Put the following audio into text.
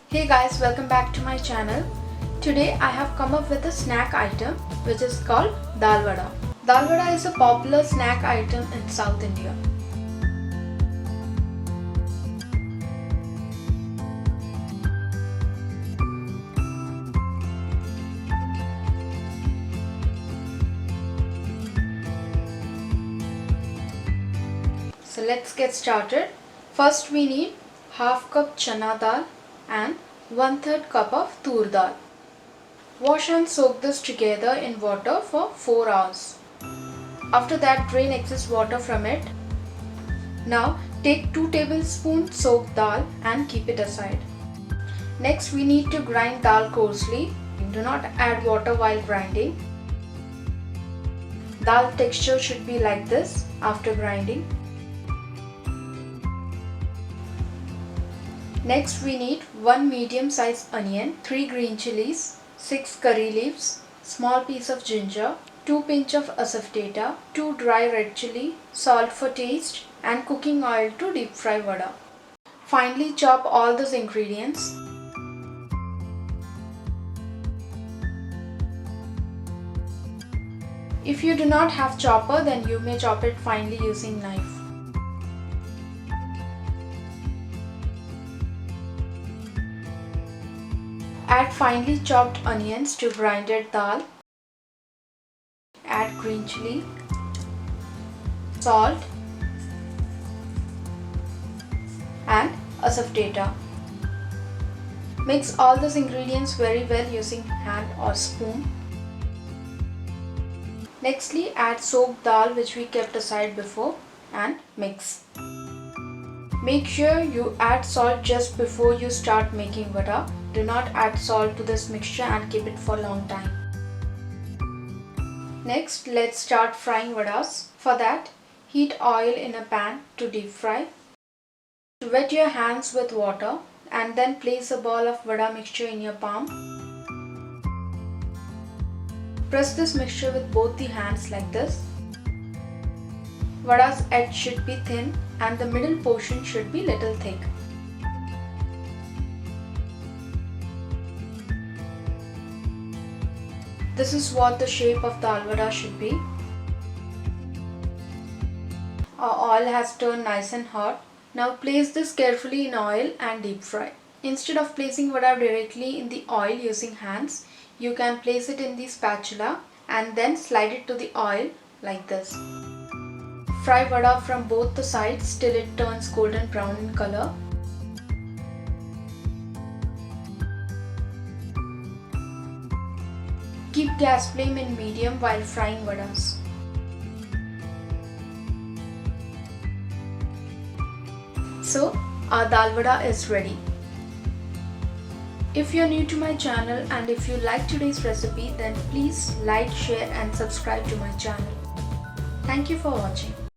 Hey guys, welcome back to my channel. Today I have come up with a snack item which is called dalwada. Dalwada is a popular snack item in South India. So let's get started. First we need half cup chana dal and 1/3 cup of toor dal. Wash and soak this together in water for 4 hours. After that, drain excess water from it. Now take 2 tablespoons soaked dal and keep it aside. Next we need to grind dal coarsely. Do not add water while grinding. Dal texture should be like this after grinding. Next we need 1 medium-sized onion, 3 green chilies, 6 curry leaves, small piece of ginger, 2 pinch of Asafoetida, 2 dry red chilli, salt for taste and cooking oil to deep fry vada. Finely chop all these ingredients. If you do not have chopper, then you may chop it finely using knife. Add finely chopped onions to grinded dal. Add green chilli, salt and Asafoetida. Mix all these ingredients very well using hand or spoon. Nextly, add soaked dal which we kept aside before and mix. Make sure you add salt just before you start making vada. Do not add salt to this mixture and keep it for a long time. Next, let's start frying vadas. For that, heat oil in a pan to deep fry. Wet your hands with water and then place a ball of vada mixture in your palm. Press this mixture with both the hands like this. Vada's edge should be thin and the middle portion should be little thick. This is what the shape of the dalwada should be. Our oil has turned nice and hot. Now place this carefully in oil and deep fry. Instead of placing vada directly in the oil using hands, you can place it in the spatula and then slide it to the oil like this. Fry vada from both the sides till it turns golden brown in color. Keep gas flame in medium while frying vadas. So, our dal vada is ready. If you are new to my channel and if you like today's recipe, then please like, share and subscribe to my channel. Thank you for watching.